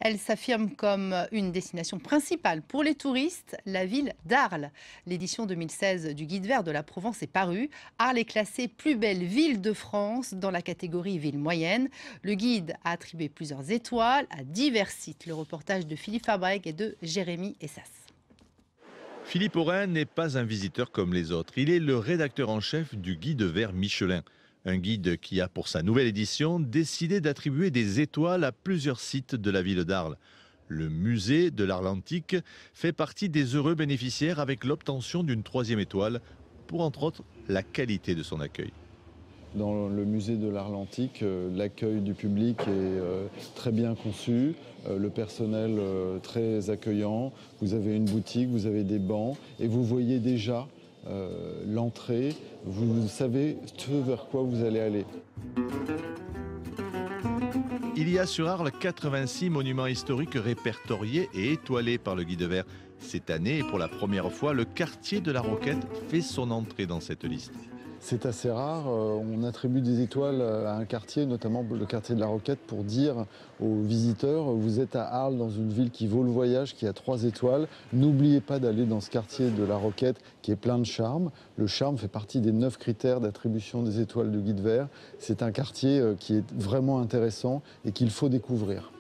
Elle s'affirme comme une destination principale pour les touristes, la ville d'Arles. L'édition 2016 du Guide vert de la Provence est parue. Arles est classée plus belle ville de France dans la catégorie ville moyenne. Le guide a attribué plusieurs étoiles à divers sites. Le reportage de Philippe Fabreg et de Jérémy Essas. Philippe Aurin n'est pas un visiteur comme les autres. Il est le rédacteur en chef du Guide vert Michelin. Un guide qui a, pour sa nouvelle édition, décidé d'attribuer des étoiles à plusieurs sites de la ville d'Arles. Le musée de l'Arles antique fait partie des heureux bénéficiaires avec l'obtention d'une 3e étoile pour, entre autres, la qualité de son accueil. Dans le musée de l'Arles antique, l'accueil du public est très bien conçu, le personnel très accueillant. Vous avez une boutique, vous avez des bancs et vous voyez déjà l'entrée. Vous savez ce vers quoi vous allez aller. Il y a sur Arles 86 monuments historiques répertoriés et étoilés par le Guide vert. Cette année, et pour la première fois, le quartier de la Roquette fait son entrée dans cette liste. C'est assez rare, on attribue des étoiles à un quartier, notamment le quartier de la Roquette, pour dire aux visiteurs, vous êtes à Arles dans une ville qui vaut le voyage, qui a 3 étoiles. N'oubliez pas d'aller dans ce quartier de la Roquette qui est plein de charme. Le charme fait partie des 9 critères d'attribution des étoiles du Guide vert. C'est un quartier qui est vraiment intéressant et qu'il faut découvrir.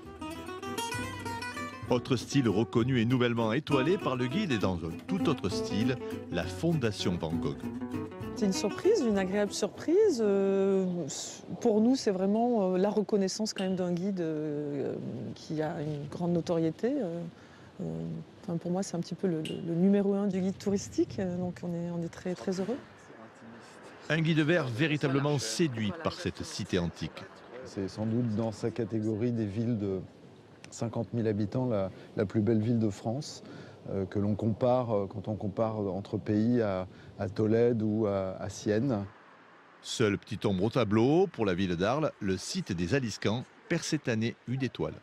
Autre style reconnu et nouvellement étoilé par le guide et dans un tout autre style, la Fondation Van Gogh. C'est une surprise, une agréable surprise. Pour nous, c'est vraiment la reconnaissance quand même d'un guide qui a une grande notoriété. Enfin, pour moi, c'est un petit peu le numéro 1 du guide touristique, donc on est très, très heureux. Un guide vert véritablement séduit par cette cité antique. C'est sans doute dans sa catégorie des villes de 50 000 habitants, la plus belle ville de France, que l'on compare, quand on compare entre pays, à Tolède ou à Sienne. Seule petite ombre au tableau, pour la ville d'Arles, le site des Aliscamps perd cette année une étoile.